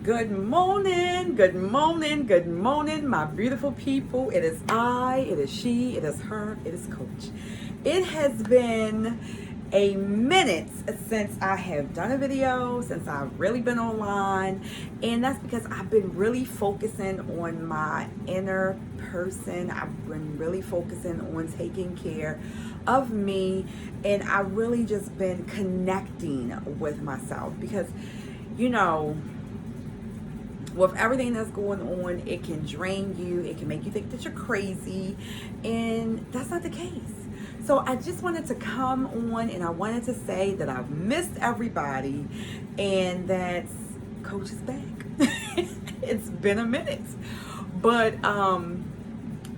Good morning, good morning, good morning, my beautiful people. It is I, it is she, it is her, it is Coach. It has been a minute since I have done a video, since I've really been online, and that's because I've been really focusing on my inner person. I've been really focusing on taking care of me, and I've really just been connecting with myself because, you know, with everything that's going on, it can drain you, it can make you think that you're crazy, and that's not the case. So I just wanted to come on and I wanted to say that I've missed everybody and that Coach is back. It's been a minute. But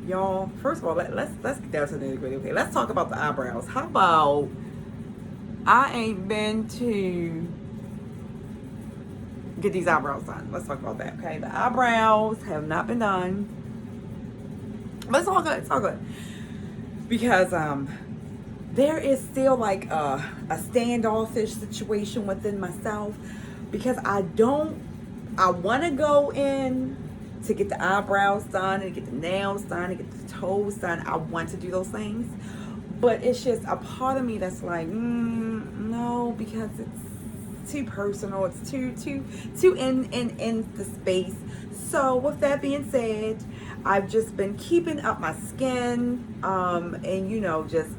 y'all, first of all, let's get down to the nitty-gritty. Okay, let's talk about the eyebrows. How about I ain't been to get these eyebrows done. Let's talk about that, okay? The eyebrows have not been done. But it's all good. It's all good. Because there is still like a standoffish situation within myself because I want to go in to get the eyebrows done and get the nails done and get the toes done. I want to do those things. But it's just a part of me that's like, no, because it's too personal. It's too in the space. So with that being said, I've just been keeping up my skin, and you know, just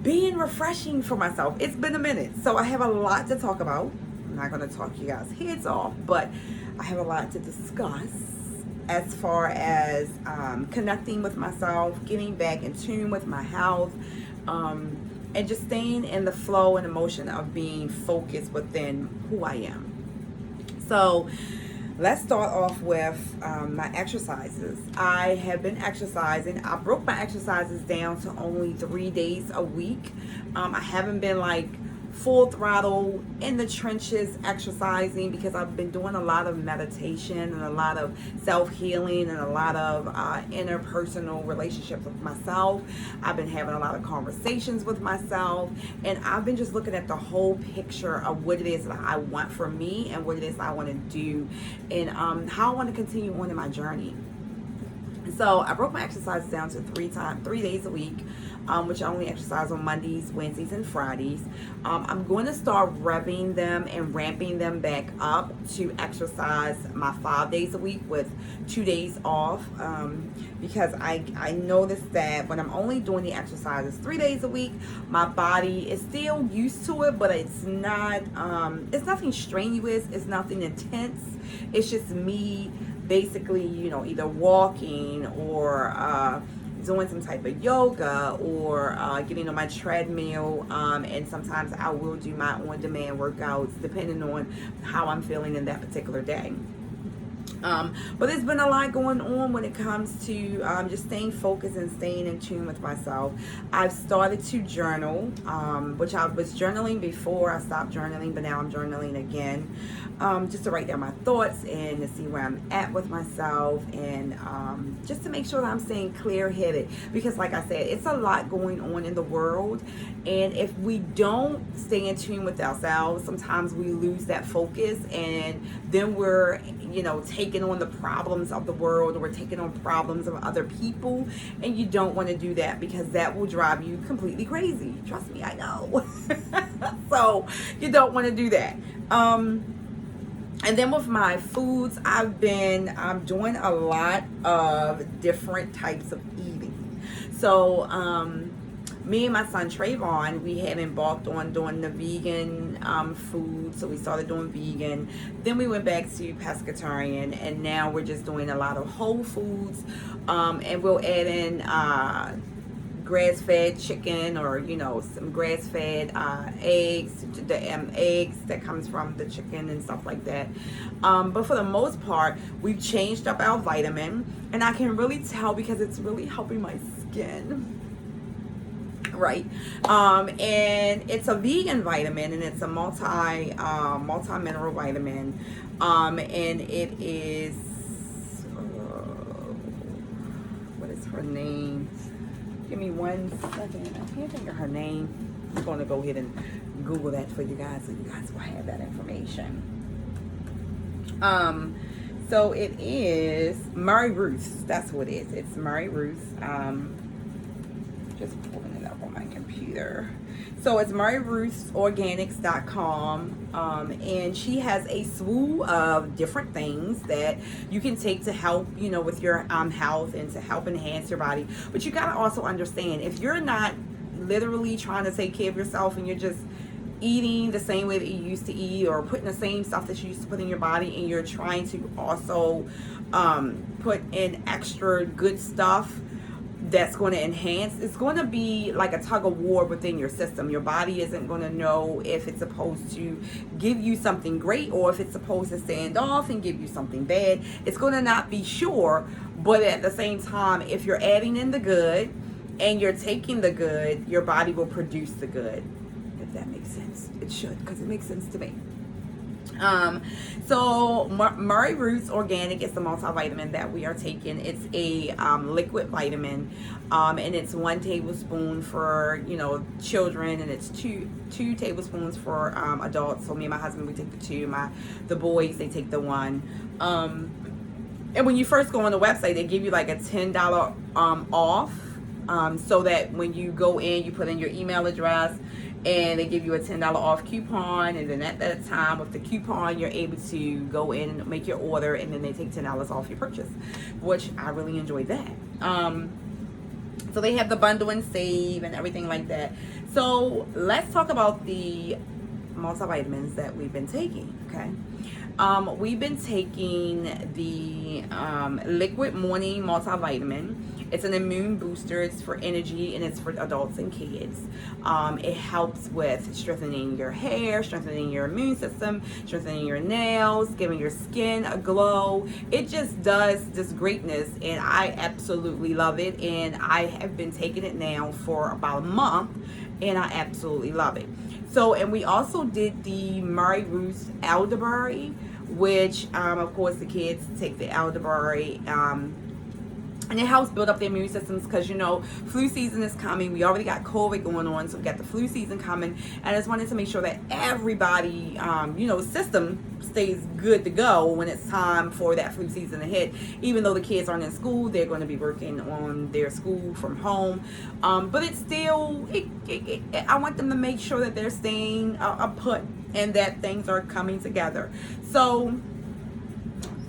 being refreshing for myself. It's been a minute, so I have a lot to talk about. I'm not going to talk you guys' heads off, but I have a lot to discuss as far as connecting with myself, getting back in tune with my health, and just staying in the flow and emotion of being focused within who I am. So let's start off with my exercises. I have been exercising. I broke my exercises down to only 3 days a week. I haven't been like full throttle in the trenches exercising because I've been doing a lot of meditation and a lot of self-healing and a lot of interpersonal relationships with myself. I've been having a lot of conversations with myself, and I've been just looking at the whole picture of what it is that I want for me and what it is I want to do and how I want to continue on in my journey. So I broke my exercises down to 3 days a week, which I only exercise on Mondays, Wednesdays, and Fridays. I'm going to start revving them and ramping them back up to exercise my 5 days a week with 2 days off, because I noticed that when I'm only doing the exercises 3 days a week, my body is still used to it, but it's not, it's nothing strenuous, it's nothing intense. It's just me basically, you know, either walking or doing some type of yoga or getting on my treadmill, and sometimes I will do my on-demand workouts depending on how I'm feeling in that particular day. But there's been a lot going on when it comes to just staying focused and staying in tune with myself. I've started to journal, which I was journaling before. I stopped journaling, but now I'm journaling again, just to write down my thoughts and to see where I'm at with myself, and just to make sure that I'm staying clear-headed. Because like I said, it's a lot going on in the world, and if we don't stay in tune with ourselves, sometimes we lose that focus, and then we're, you know, taking on the problems of the world, or we're taking on problems of other people, and you don't want to do that because that will drive you completely crazy. Trust me, I know. So you don't want to do that. And then with my foods, I'm doing a lot of different types of eating. So me and my son Trayvon, we had embarked on doing the vegan food, so we started doing vegan. Then we went back to pescatarian, and now we're just doing a lot of whole foods, and we'll add in grass-fed chicken, or you know, some grass-fed eggs, the eggs that comes from the chicken and stuff like that. But for the most part, we've changed up our vitamin, and I can really tell because it's really helping my skin. Right, and it's a vegan vitamin, and it's a multi-mineral vitamin, and it is what is her name? Give me 1 second. I can't think of her name. I'm going to go ahead and Google that for you guys, so you guys will have that information. So it is Murray Ruth's. That's what it is. It's Murray Ruth's. Just pulling it up on my computer. So it's MurrayRuthsOrganics.com, and she has a slew of different things that you can take to help, with your health and to help enhance your body. But you gotta also understand, if you're not literally trying to take care of yourself and you're just eating the same way that you used to eat, or putting the same stuff that you used to put in your body, and you're trying to also put in extra good stuff that's going to enhance, it's going to be like a tug of war within your system. Your body isn't going to know if it's supposed to give you something great or if it's supposed to stand off and give you something bad. It's going to not be sure, but at the same time, if you're adding in the good and you're taking the good, your body will produce the good. If that makes sense. It should, because it makes sense to me. So Murray Ruth's Organic is the multivitamin that we are taking. It's a liquid vitamin, and it's 1 tablespoon for children, and it's two tablespoons for adults. So me and my husband, we take the 2. The boys, they take the 1. And when you first go on the website, they give you like a $10 off, so that when you go in, you put in your email address, and they give you a $10 off coupon, and then at that time with the coupon, you're able to go in and make your order, and then they take $10 off your purchase, which I really enjoyed that. So they have the bundle and save and everything like that. So let's talk about the multivitamins that we've been taking, okay? We've been taking the liquid morning multivitamin. It's an immune booster. It's for energy, and it's for adults and kids. It helps with strengthening your hair, strengthening your immune system, strengthening your nails, giving your skin a glow. It just does this greatness, and I absolutely love it. And I have been taking it now for about a month, and I absolutely love it. So, and we also did the Murray Ruth's Elderberry, which, of course, the kids take the elderberry, and it helps build up their immune systems, because flu season is coming. We already got COVID going on, so we got the flu season coming, and I just wanted to make sure that everybody, system stays good to go when it's time for that flu season to hit. Even though the kids aren't in school, they're going to be working on their school from home, but it's still, I want them to make sure that they're staying put and that things are coming together. So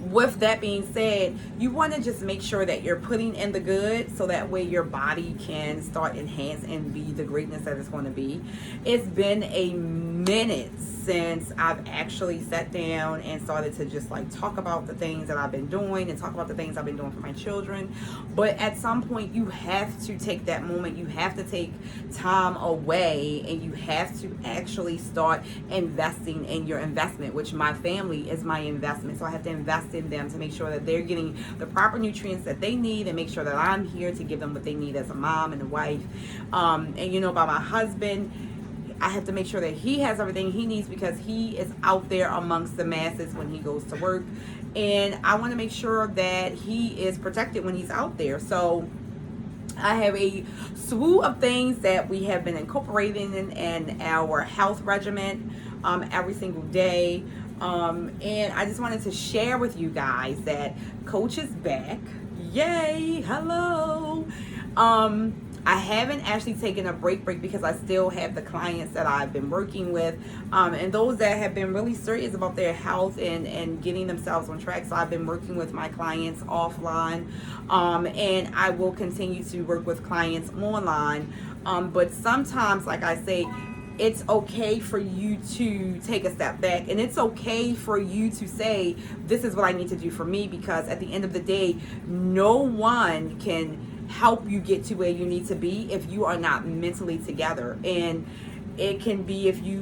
with that being said, you want to just make sure that you're putting in the good, so that way your body can start enhance and be the greatness that it's going to be. It's been a minute since I've actually sat down and started to just like talk about the things that I've been doing and talk about the things I've been doing for my children. But at some point, you have to take that moment. You have to take time away, and you have to actually start investing in your investment, which my family is my investment. So I have to invest in them to make sure that they're getting the proper nutrients that they need, and make sure that I'm here to give them what they need as a mom and a wife. And by my husband, I have to make sure that he has everything he needs, because he is out there amongst the masses when he goes to work, and I want to make sure that he is protected when he's out there. So I have a slew of things that we have been incorporating in our health regimen every single day. And I just wanted to share with you guys that Coach is back. Yay! Hello! I haven't actually taken a break because I still have the clients that I've been working with, and those that have been really serious about their health and getting themselves on track. So I've been working with my clients offline, and I will continue to work with clients online. But sometimes, like I say, it's okay for you to take a step back, and it's okay for you to say, this is what I need to do for me, because at the end of the day, no one can help you get to where you need to be if you are not mentally together. And it can be if you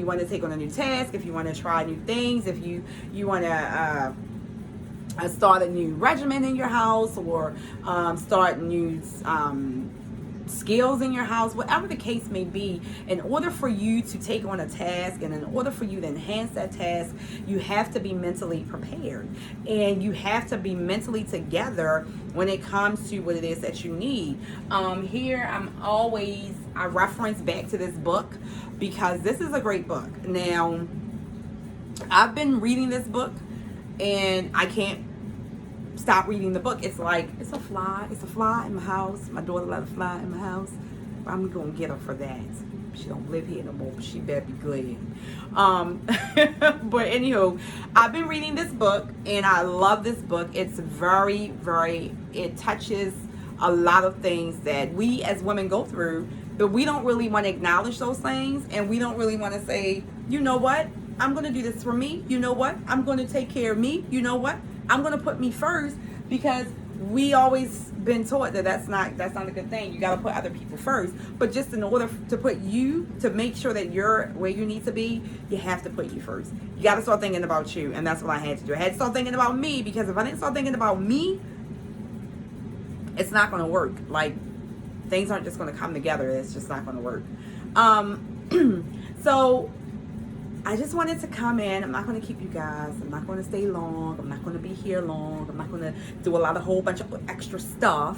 want to take on a new task, if you want to try new things, if you want to start a new regimen in your house, or start new skills in your house, whatever the case may be. In order for you to take on a task, and in order for you to enhance that task, you have to be mentally prepared, and you have to be mentally together when it comes to what it is that you need. Here I reference back to this book, because this is a great book. Now, I've been reading this book and I can't stop reading the book. It's like, it's a fly in my house. My daughter let a fly in my house. I'm gonna get her for that. She don't live here no more, but she better be glad. But anywho, I've been reading this book and I love this book. It's very, very, it touches a lot of things that we as women go through, but we don't really want to acknowledge those things, and we don't really want to say, you know what, I'm going to do this for me. You know what, I'm going to take care of me. You know what, I'm going to put me first, because we always been taught that that's not a good thing. You got to put other people first. But just in order to put you, to make sure that you're where you need to be, you have to put you first. You got to start thinking about you, and that's what I had to do. I had to start thinking about me, because if I didn't start thinking about me, it's not going to work. Like, things aren't just going to come together. It's just not going to work. So I just wanted to come in. I'm not going to keep you guys. I'm not going to stay long. I'm not going to be here long. I'm not going to do a whole bunch of extra stuff.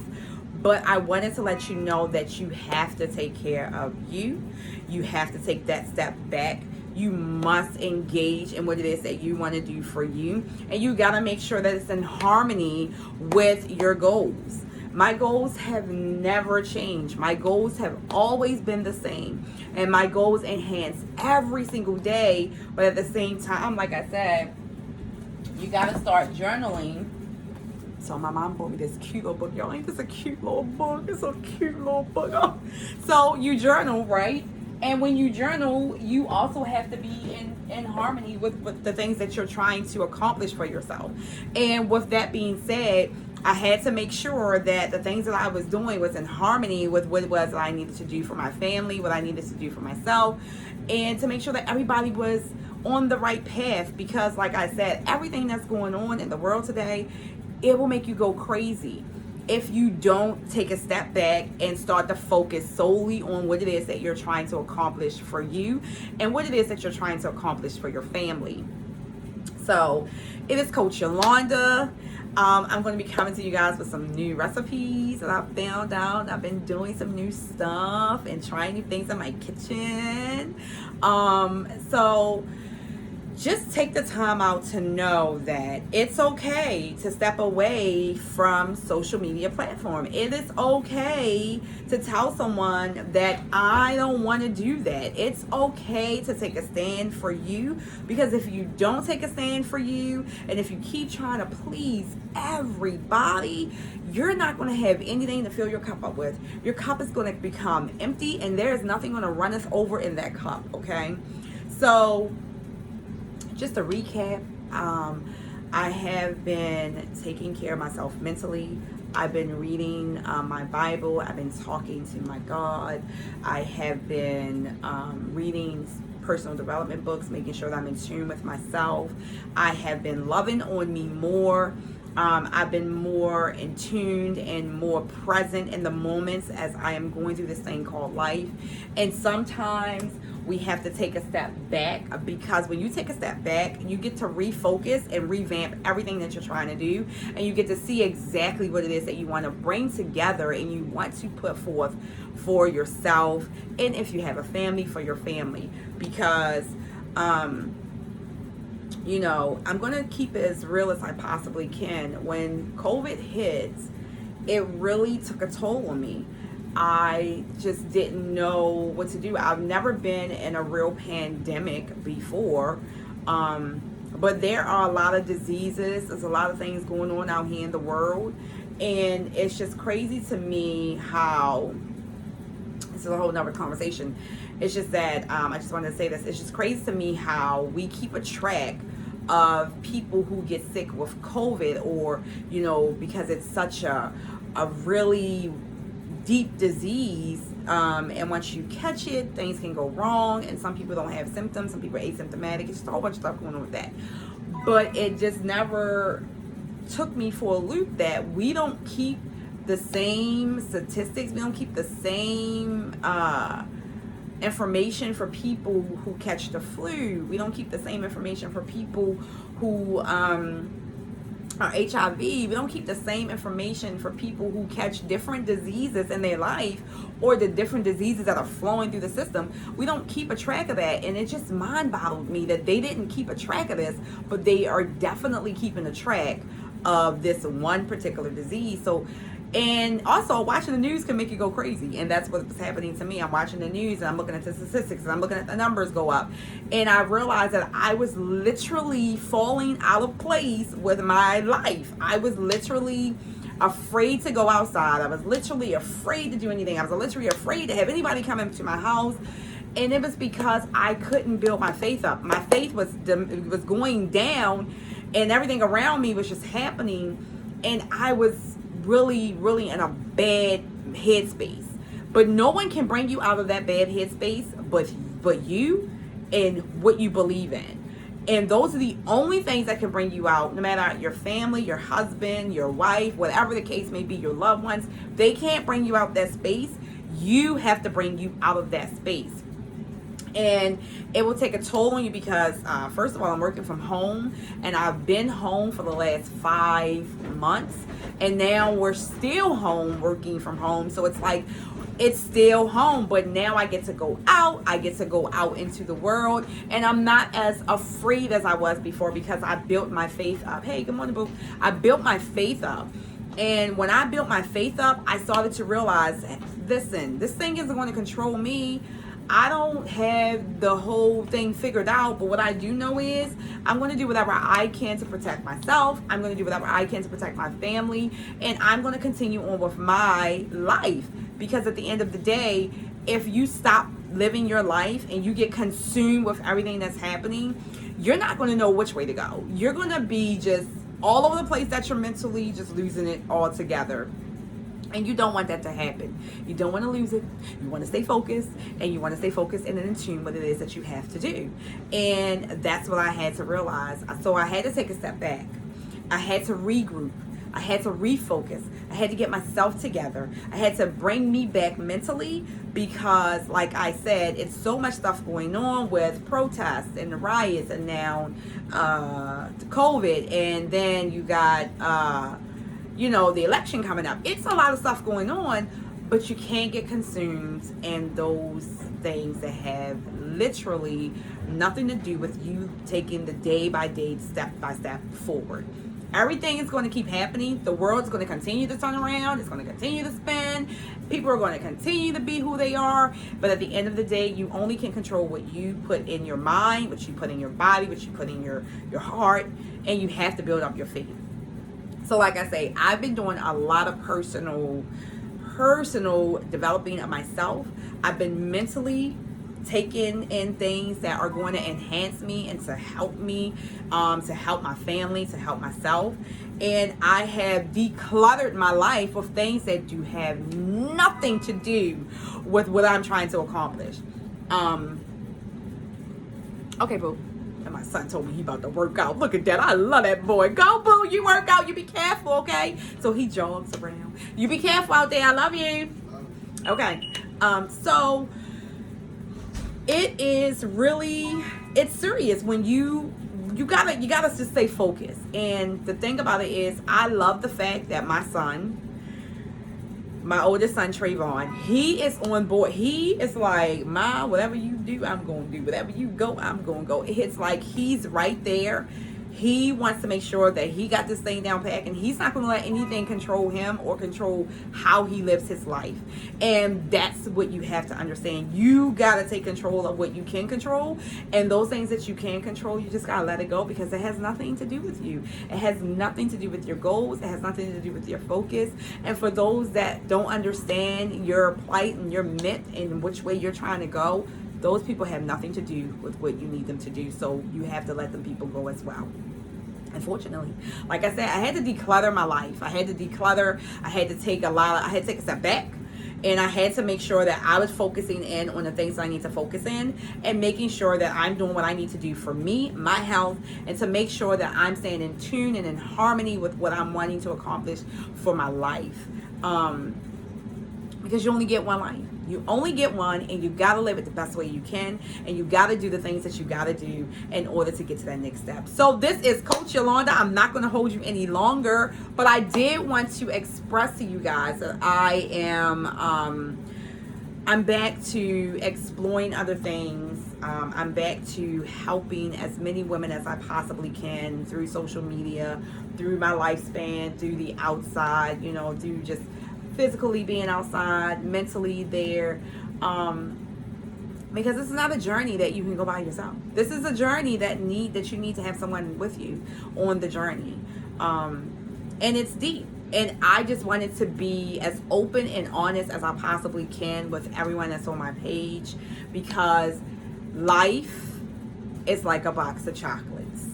But I wanted to let you know that you have to take care of you. You have to take that step back. You must engage in what it is that you want to do for you. And you got to make sure that it's in harmony with your goals. My goals have never changed. My goals have always been the same. And my goals enhance every single day. But at the same time, like I said, you got to start journaling. So my mom bought me this cute little book. Y'all, ain't this a cute little book? It's a cute little book. Oh. So you journal, right? And when you journal, you also have to be in harmony with the things that you're trying to accomplish for yourself. And with that being said, I had to make sure that the things that I was doing was in harmony with what it was that I needed to do for my family, what I needed to do for myself, and to make sure that everybody was on the right path. Because like I said, everything that's going on in the world today, it will make you go crazy if you don't take a step back and start to focus solely on what it is that you're trying to accomplish for you and what it is that you're trying to accomplish for your family. So it is Coach Yolanda. I'm going to be coming to you guys with some new recipes that I found out. I've been doing some new stuff and trying new things in my kitchen. So just take the time out to know that it's okay to step away from social media platform. It is okay to tell someone that I don't want to do that. It's okay to take a stand for you, because if you don't take a stand for you, and if you keep trying to please everybody, you're not going to have anything to fill your cup up with. Your cup is going to become empty, and there is nothing going to run us over in that cup, okay? So just to recap, I have been taking care of myself mentally. I've been reading my Bible. I've been talking to my God. I have been reading personal development books, making sure that I'm in tune with myself. I have been loving on me more. I've been more in tuned and more present in the moments as I am going through this thing called life. And sometimes we have to take a step back, because when you take a step back, you get to refocus and revamp everything that you're trying to do, and you get to see exactly what it is that you want to bring together and you want to put forth for yourself, and if you have a family, for your family. Because you know, I'm going to keep it as real as I possibly can. When COVID hits, it really took a toll on me. I just didn't know what to do. I've never been in a real pandemic before. But there are a lot of diseases. There's a lot of things going on out here in the world. And it's just crazy to me how, this is a whole nother conversation. It's just that, I just wanted to say this. It's just crazy to me how we keep a track of people who get sick with COVID, or, you know, because it's such a really deep disease, and once you catch it, things can go wrong, and some people don't have symptoms, some people are asymptomatic. It's just a whole bunch of stuff going on with that. But it just never took me for a loop that we don't keep the same statistics, we don't keep the same information for people who catch the flu. We don't keep the same information for people who or HIV, we don't keep the same information for people who catch different diseases in their life, or the different diseases that are flowing through the system. We don't keep a track of that. And it just mind boggled me that they didn't keep a track of this, but they are definitely keeping a track of this one particular disease. So, and also watching the news can make you go crazy. And that's what's happening to me. I'm watching the news and I'm looking at the statistics and I'm looking at the numbers go up. And I realized that I was literally falling out of place with my life. I was literally afraid to go outside. I was literally afraid to do anything. I was literally afraid to have anybody come into my house. And it was because I couldn't build my faith up. My faith was going down and everything around me was just happening. And I was really in a bad headspace. But no one can bring you out of that bad headspace but you and what you believe in. And those are the only things that can bring you out, no matter your family, your husband, your wife, whatever the case may be, your loved ones. They can't bring you out that space. You have to bring you out of that space. And it will take a toll on you because, first of all, I'm working from home, and I've been home for the last 5 months, and now we're still home working from home. So it's like, it's still home, but now I get to go out. I get to go out into the world, and I'm not as afraid as I was before because I built my faith up. Hey, good morning, boo. I built my faith up. And when I built my faith up, I started to realize, listen, this thing isn't going to control me. I don't have the whole thing figured out, but what I do know is I'm going to do whatever I can to protect myself. I'm going to do whatever I can to protect my family, and I'm going to continue on with my life, because at the end of the day, if you stop living your life and you get consumed with everything that's happening, you're not going to know which way to go. You're going to be just all over the place detrimentally, just losing it altogether. And you don't want that to happen. You don't want to lose it. You want to stay focused, and you want to stay focused and in tune with what it is that you have to do. And that's what I had to realize. So I had to take a step back. I had to regroup. I had to refocus. I had to get myself together. I had to bring me back mentally because, like I said, it's so much stuff going on with protests and the riots, and now COVID, and then you got the election coming up. It's a lot of stuff going on, but you can't get consumed in those things that have literally nothing to do with you taking the day by day, step by step forward. Everything is going to keep happening. The world's going to continue to turn around. It's going to continue to spin. People are going to continue to be who they are. But at the end of the day, you only can control what you put in your mind, what you put in your body, what you put in your heart, and you have to build up your faith. So like I say, I've been doing a lot of personal developing of myself. I've been mentally taking in things that are going to enhance me and to help me, to help my family, to help myself. And I have decluttered my life with things that do have nothing to do with what I'm trying to accomplish. Okay, boo. And my son told me he about to work out. Look at that. I love that boy. Go, boo. You work out. You be careful, okay? So he jogs around. You be careful out there. I love you. Okay. So it is really, it's serious when you gotta just stay focused. And the thing about it is, I love the fact that my son, my oldest son, Trayvon, he is on board. He is like, Ma, whatever you do, I'm going to do. Whatever you go, I'm going to go. It's like he's right there. He wants to make sure that he got this thing down pat, and he's not going to let anything control him or control how he lives his life. And that's what you have to understand. You got to take control of what you can control, and those things that you can control, you just got to let it go, because it has nothing to do with you. It has nothing to do with your goals. It has nothing to do with your focus. And for those that don't understand your plight and your myth and which way you're trying to go, those people have nothing to do with what you need them to do. So you have to let them people go as well. Unfortunately, like I said, I had to declutter my life. I had to take a step back, and I had to make sure that I was focusing in on the things I need to focus in, and making sure that I'm doing what I need to do for me, my health, and to make sure that I'm staying in tune and in harmony with what I'm wanting to accomplish for my life. Because you only get one life. You only get one, and you got to live it the best way you can, and you got to do the things that you got to do in order to get to that next step. So this is Coach Yolanda. I'm not going to hold you any longer, but I did want to express to you guys that I am I'm back to exploring other things. I'm back to helping as many women as I possibly can through social media, through my lifespan, through the outside, you know, through just physically being outside, mentally there. Because this is not a journey that you can go by yourself. This is a journey that you need to have someone with you on the journey. And it's deep. And I just wanted to be as open and honest as I possibly can with everyone that's on my page, because life is like a box of chocolates.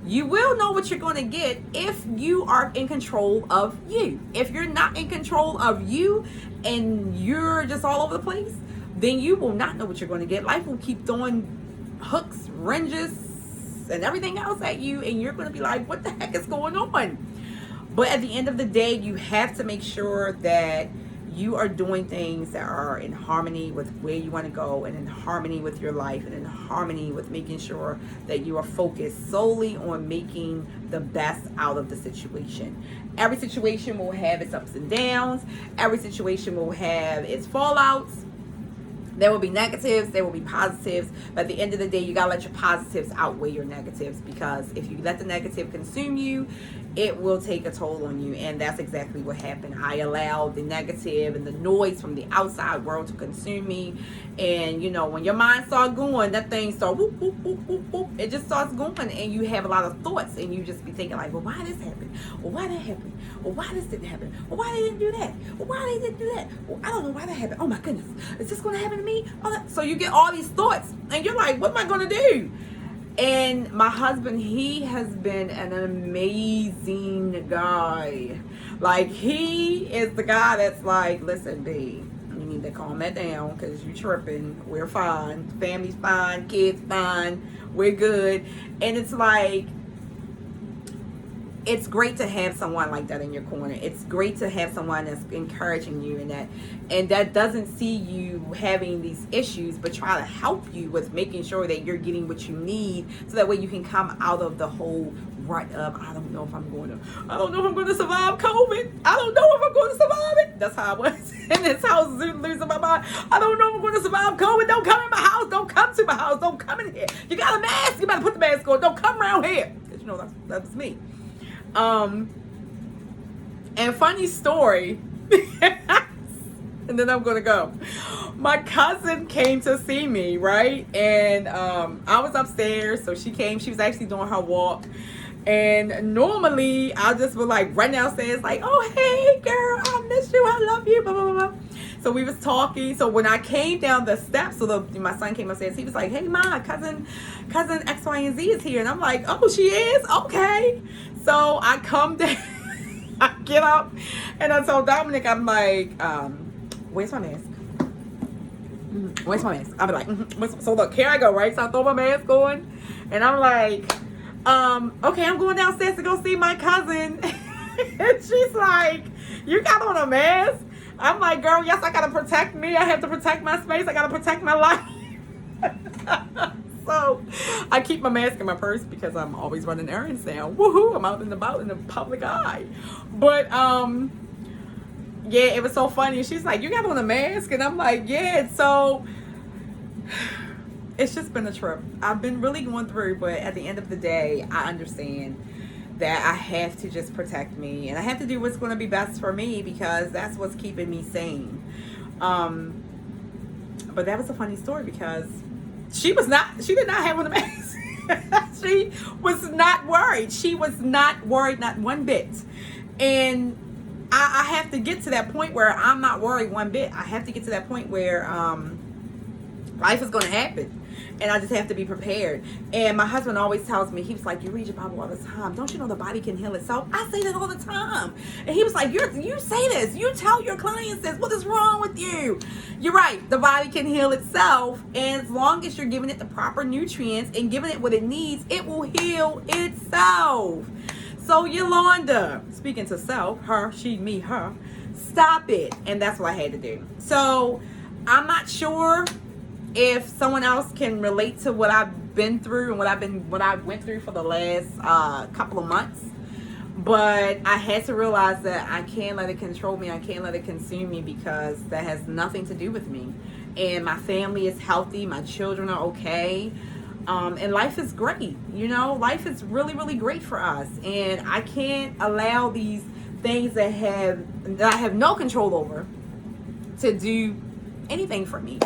You will know what you're going to get if you are in control of you. If you're not in control of you and you're just all over the place, then you will not know what you're going to get. Life will keep throwing hooks, wrenches, and everything else at you, and you're going to be like, what the heck is going on? But at the end of the day, you have to make sure that you are doing things that are in harmony with where you want to go, and in harmony with your life, and in harmony with making sure that you are focused solely on making the best out of the situation. Every situation will have its ups and downs. Every situation will have its fallouts. There will be negatives, there will be positives, but at the end of the day, you gotta let your positives outweigh your negatives, because if you let the negative consume you, it will take a toll on you. And that's exactly what happened. I allowed the negative and the noise from the outside world to consume me. And you know, when your mind starts going, that thing starts whoop, whoop, whoop, whoop, whoop. It just starts going, and you have a lot of thoughts, and you just be thinking like, well, why this happened? Well, why that happened? Well, why this didn't happen? Well, why they didn't do that? Well, why they didn't do that? Well, I don't know why that happened. Oh my goodness, is this going to happen to me? So you get all these thoughts, and you're like, what am I going to do? And my husband, he has been an amazing guy. Like, he is the guy that's like, listen, B, you need to calm that down, because you tripping. We're fine. Family's fine. Kids fine. We're good. And it's like, it's great to have someone like that in your corner. It's great to have someone that's encouraging you, and that doesn't see you having these issues, but try to help you with making sure that you're getting what you need, so that way you can come out of the whole rut of, I don't know if I'm going to survive COVID. I don't know if I'm going to survive it. That's how I was in this house, losing my mind. I don't know if I'm going to survive COVID. Don't come in my house. Don't come to my house. Don't come in here. You got a mask. You better put the mask on. Don't come around here. Because you know that's me. And funny story, and then I'm gonna go. My cousin came to see me, right? And I was upstairs, so she came. She was actually doing her walk. And normally I just would like run downstairs, like, oh hey girl, I miss you, I love you, blah blah blah blah. So we was talking. So when I came down the steps, my son came upstairs. He was like, hey ma, cousin X, Y, and Z is here. And I'm like, oh, she is? Okay. So I come down, I get up, and I told Dominic, I'm like, where's my mask? Where's my mask? I'll be like, so look, here I go, right? So I throw my mask on, and I'm like, okay, I'm going downstairs to go see my cousin. And she's like, you got on a mask? I'm like, girl, yes, I gotta protect me. I have to protect my space. I gotta protect my life. So I keep my mask in my purse because I'm always running errands now. Woohoo! I'm out and about in the public eye. But yeah, it was so funny. She's like, you got on a mask? And I'm like, yeah. So it's just been a trip. I've been really going through, but at the end of the day, I understand that I have to just protect me, and I have to do what's going to be best for me, because that's what's keeping me sane. But that was a funny story, because she did not have on a mask. She was not worried. She was not worried, not one bit. And I have to get to that point where I'm not worried one bit. I have to get to that point where life is going to happen, and I just have to be prepared. And my husband always tells me, he was like, you read your Bible all the time. Don't you know the body can heal itself? I say that all the time. And he was like, you say this. You tell your clients this. What is wrong with you? You're right. The body can heal itself. And as long as you're giving it the proper nutrients and giving it what it needs, it will heal itself. So Yolanda, speaking to self, her, she, me, her, stop it. And that's what I had to do. So I'm not sure if someone else can relate to what I've been through and what I went through for the last couple of months. But I had to realize that I can't let it control me. I can't let it consume me, because that has nothing to do with me. And my family is healthy. My children are okay. And life is great. You know, life is really, really great for us. And I can't allow these things that I have no control over to do anything for me.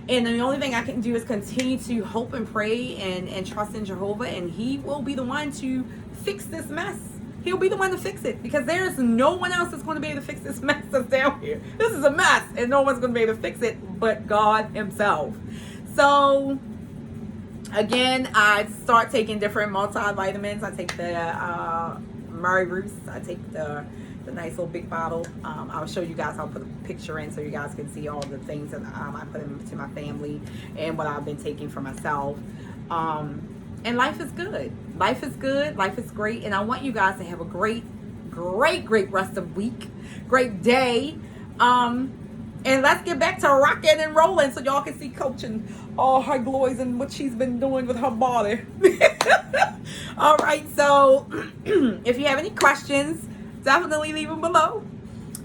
And the only thing I can do is continue to hope and pray and trust in Jehovah, and He will be the one to fix this mess. He'll be the one to fix it, because there is no one else that's going to be able to fix this mess that's down here. This is a mess, and no one's going to be able to fix it but God Himself. So, again, I start taking different multivitamins. I take the Mary Ruth's. I take the nice little big bottle. I'll show you guys. I'll put a picture in so you guys can see all the things that I put into my family and what I've been taking for myself. And life is good. Life is good. Life is great. And I want you guys to have a great rest of week. Great day. And let's get back to rocking and rolling so y'all can see Coach and all her glories and what she's been doing with her body. All right. So if you have any questions, definitely leave them below.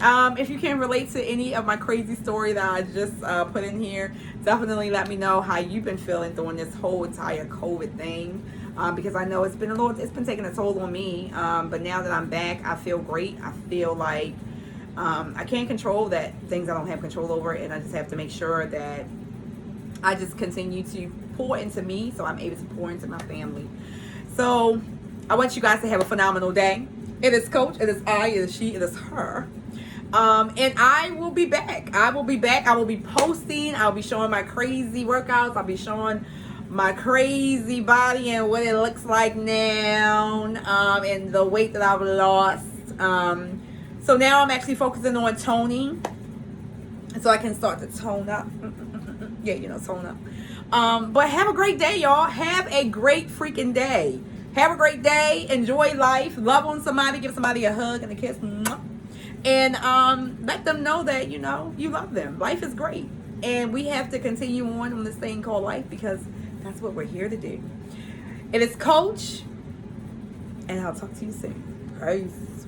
If you can relate to any of my crazy story that I just put in here, definitely let me know how you've been feeling during this whole entire COVID thing. Because I know it's been taking a toll on me. But now that I'm back, I feel great. I feel like I can't control that things I don't have control over, and I just have to make sure that I just continue to pour into me so I'm able to pour into my family. So I want you guys to have a phenomenal day. It is Coach, it is I, it is she, it is her. And I will be back. I will be posting. I'll be showing my crazy workouts. I'll be showing my crazy body and what it looks like now, and the weight that I've lost. So now I'm actually focusing on toning, so I can start to tone up. Yeah, tone up. But have a great day, y'all. Have a great freaking day. Have a great day. Enjoy life. Love on somebody. Give somebody a hug and a kiss. And let them know that, you love them. Life is great. And we have to continue on this thing called life, because that's what we're here to do. It is Coach. And I'll talk to you soon. Peace.